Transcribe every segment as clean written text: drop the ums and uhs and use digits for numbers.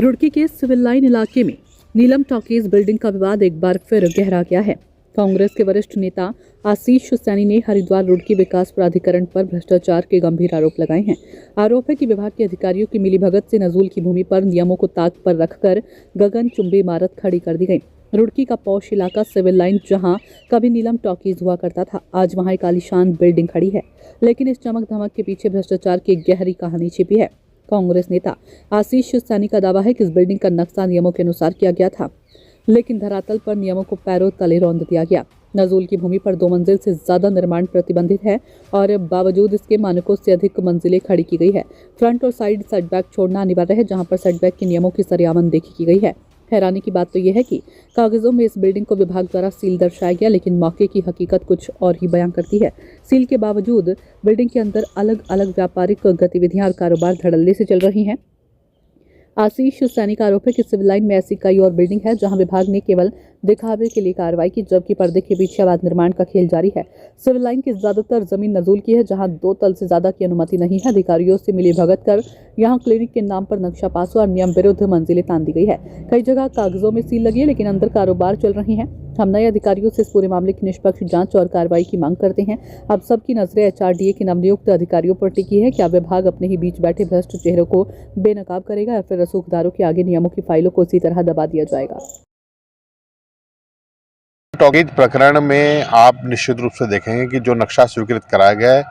रुड़की के civil line इलाके में नीलम टॉकीज बिल्डिंग का विवाद एक बार फिर गहरा गया है। कांग्रेस के वरिष्ठ नेता आशीष सैनी ने हरिद्वार रुड़की विकास प्राधिकरण पर भ्रष्टाचार के गंभीर आरोप लगाए हैं। आरोप है कि विभाग के अधिकारियों की मिलीभगत से नजूल की भूमि पर नियमों को ताक पर रखकर गगनचुंबी इमारत खड़ी कर दी गई। रुड़की का पौष इलाका सिविल लाइन, जहां कभी नीलम टॉकीज हुआ करता था, आज वहां एक आलीशान बिल्डिंग खड़ी है। लेकिन इस चमक धमक के पीछे भ्रष्टाचार की एक गहरी कहानी छिपी है। कांग्रेस नेता आशीष सैनी का दावा है कि इस बिल्डिंग का नक्शा नियमों के अनुसार किया गया था, लेकिन धरातल पर नियमों को पैरों तले रौंद दिया गया। नजूल की भूमि पर 2 मंजिल से ज्यादा निर्माण प्रतिबंधित है और बावजूद इसके मानकों से अधिक मंजिलें खड़ी की गई है। फ्रंट और साइड सेटबैक छोड़ना अनिवार्य है, जहां पर सेटबैक के नियमों की सरेआमद देखी की गई है। हैरानी की बात तो यह है कि कागजों में इस बिल्डिंग को विभाग द्वारा सील दर्शाया गया, लेकिन मौके की हकीकत कुछ और ही बयां करती है। सील के बावजूद बिल्डिंग के अंदर अलग अलग व्यापारिक गतिविधियां और कारोबार धड़ल्ले से चल रही हैं। आशीष सैनी का आरोप है कि सिविल लाइन में ऐसी कई और बिल्डिंग है जहां विभाग ने केवल दिखावे के लिए कार्रवाई की, जबकि पर्दे के पीछे अवैध निर्माण का खेल जारी है। सिविल लाइन की ज्यादातर जमीन नजूल की है, जहां 2 तल से ज्यादा की अनुमति नहीं है। अधिकारियों से मिली भगत कर यहां क्लिनिक के नाम पर नक्शा पास हुआ और नियम विरुद्ध मंजिलें तान दी गई है। कई जगह कागजों में सील लगी है, लेकिन अंदर कारोबार चल रही है। हम नए अधिकारियों से इस पूरे मामले की निष्पक्ष जांच और कार्रवाई की मांग करते हैं। अब सबकी नजरें एचआरडीए के नवनियुक्त अधिकारियों पर टिकी है। क्या विभाग अपने ही बीच बैठे भ्रष्ट चेहरों को बेनकाब करेगा या फिर रसूखदारों के आगे नियमों की फाइलों को इसी तरह दबा दिया जाएगा? टॉकीज प्रकरण में आप निश्चित रूप से देखेंगे कि जो नक्शा स्वीकृत कराया गया है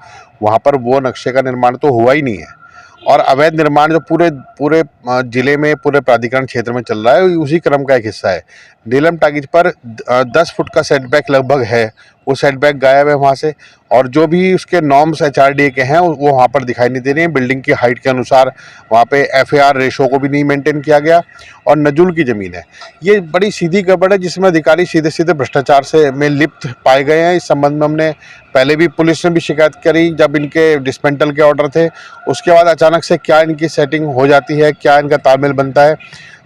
वहाँ पर वो नक्शे का निर्माण तो हुआ ही नहीं है, और अवैध निर्माण जो पूरे जिले में, पूरे प्राधिकरण क्षेत्र में चल रहा है, उसी क्रम का एक हिस्सा है। नीलम टॉकीज पर 10 फुट का सेटबैक लगभग है, वो सेटबैक गायब है वहाँ से, और जो भी उसके नॉर्म्स एचआरडीए के हैं वो वहाँ पर दिखाई नहीं दे रही हैं। बिल्डिंग की हाइट के अनुसार वहाँ पे एफएआर रेशो को भी नहीं मेंटेन किया गया, और नजूल की ज़मीन है। ये बड़ी सीधी गड़बड़ है जिसमें अधिकारी सीधे सीधे भ्रष्टाचार से में लिप्त पाए गए हैं। इस संबंध में हमने पहले भी पुलिस ने भी शिकायत करी जब इनके डिसमेंटल के ऑर्डर थे। उसके बाद अचानक से क्या इनकी सेटिंग हो जाती है, क्या इनका तालमेल बनता है।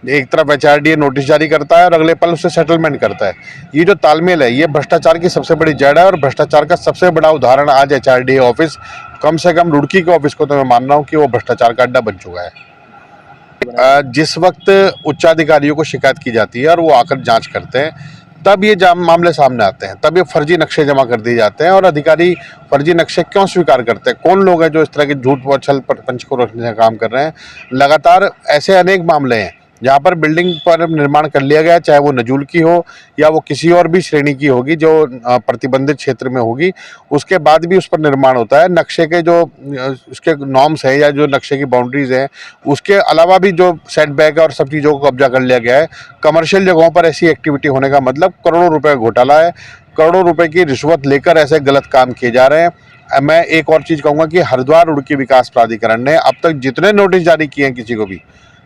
एक तरफ एचआरडीए नोटिस जारी करता है और अगले पल उससे सेटलमेंट करता है। ये जो तालमेल है ये भ्रष्टाचार की सबसे बड़ी जड़ है, और भ्रष्टाचार का सबसे बड़ा उदाहरण आज एचआरडीए ऑफिस, कम से कम रुड़की के ऑफिस को तो मैं मान रहा हूँ कि वो भ्रष्टाचार का अड्डा बन चुका है। जिस वक्त उच्चाधिकारियों को शिकायत की जाती है और वो आकर जाँच करते हैं, तब ये मामले सामने आते हैं, तब ये फर्जी नक्शे जमा कर दिए जाते हैं। और अधिकारी फर्जी नक्शे क्यों स्वीकार करते हैं? कौन लोग हैं जो इस तरह के झूठ व छल पंच को रोकने का काम कर रहे हैं? लगातार ऐसे अनेक मामले हैं जहाँ पर बिल्डिंग पर निर्माण कर लिया गया, चाहे वो नजूल की हो या वो किसी और भी श्रेणी की होगी जो प्रतिबंधित क्षेत्र में होगी, उसके बाद भी उस पर निर्माण होता है। नक्शे के जो उसके नॉर्म्स हैं या जो नक्शे की बाउंड्रीज हैं, उसके अलावा भी जो सेटबैक है और सब चीज़ों को कब्जा कर लिया गया है। कमर्शियल जगहों पर ऐसी एक्टिविटी होने का मतलब करोड़ों रुपये का घोटाला है। करोड़ों रुपए की रिश्वत लेकर ऐसे गलत काम किए जा रहे हैं। मैं एक और चीज़ कहूँगा कि हरिद्वार रुड़की विकास प्राधिकरण ने अब तक जितने नोटिस जारी किए हैं, किसी को भी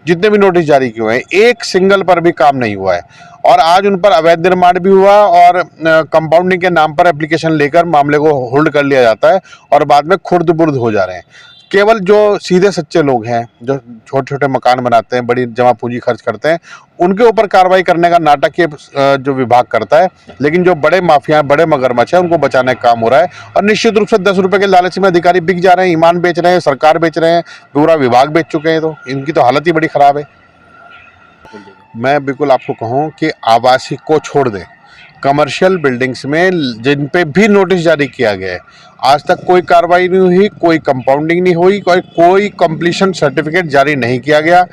जितने भी नोटिस जारी किए हैं, एक सिंगल पर भी काम नहीं हुआ है। और आज उन पर अवैध निर्माण भी हुआ और कंपाउंडिंग के नाम पर एप्लीकेशन लेकर मामले को होल्ड कर लिया जाता है, और बाद में खुर्द बुर्द हो जा रहे हैं। केवल जो सीधे सच्चे लोग हैं, जो छोटे छोटे मकान बनाते हैं, बड़ी जमा पूंजी खर्च करते हैं, उनके ऊपर कार्रवाई करने का नाटक ये जो विभाग करता है। लेकिन जो बड़े माफिया, बड़े मगरमच्छ हैं, उनको बचाने का काम हो रहा है। और निश्चित रूप से 10 रुपए के लालच में अधिकारी बिक जा रहे हैं, ईमान बेच रहे हैं, सरकार बेच रहे हैं, पूरा विभाग बेच चुके हैं। तो इनकी तो हालत ही बड़ी खराब है। मैं बिल्कुल आपको कहूँ कि आवासीय को छोड़ दें, कमर्शियल बिल्डिंग्स में जिन पे भी नोटिस जारी किया गया है, आज तक कोई कार्रवाई नहीं हुई, कोई कंपाउंडिंग नहीं हुई, कोई कंप्लीशन सर्टिफिकेट जारी नहीं किया गया।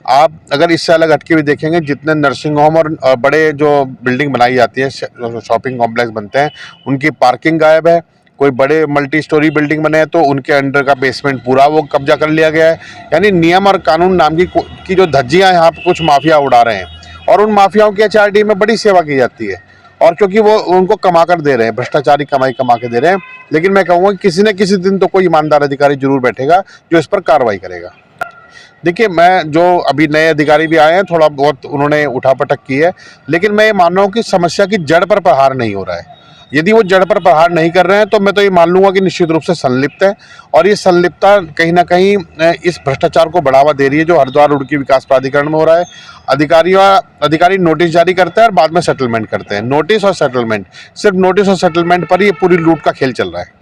आप अगर इससे अलग हटके भी देखेंगे, जितने नर्सिंग होम और बड़े जो बिल्डिंग बनाई जाती है, शॉपिंग कॉम्प्लेक्स बनते हैं, उनकी पार्किंग गायब है। कोई बड़े मल्टी स्टोरी बिल्डिंग बने हैं तो उनके अंडर का बेसमेंट पूरा वो कब्जा कर लिया गया है। यानी नियम और कानून नाम की जो धज्जियाँ यहाँ पर कुछ माफिया उड़ा रहे हैं, और उन माफियाओं की एचआरडीए में बड़ी सेवा की जाती है, और क्योंकि वो उनको कमा कर दे रहे हैं, भ्रष्टाचारी कमाई कमा के दे रहे हैं। लेकिन मैं कहूँगा किसी न किसी दिन तो कोई ईमानदार अधिकारी जरूर बैठेगा जो इस पर कार्रवाई करेगा। देखिए, मैं जो अभी नए अधिकारी भी आए हैं, थोड़ा बहुत उन्होंने उठापटक की है, लेकिन मैं ये मान रहा हूँ कि समस्या की जड़ पर प्रहार नहीं हो रहा है। यदि वो जड़ पर प्रहार नहीं कर रहे हैं तो मैं तो ये मान लूँगा कि निश्चित रूप से संलिप्त है, और ये संलिप्तता कहीं ना कहीं इस भ्रष्टाचार को बढ़ावा दे रही है जो हरिद्वार रुड़की विकास प्राधिकरण में हो रहा है। अधिकारी नोटिस जारी करते हैं और बाद में सेटलमेंट करते हैं। नोटिस और सेटलमेंट, सिर्फ नोटिस और सेटलमेंट पर ही ये पूरी लूट का खेल चल रहा है।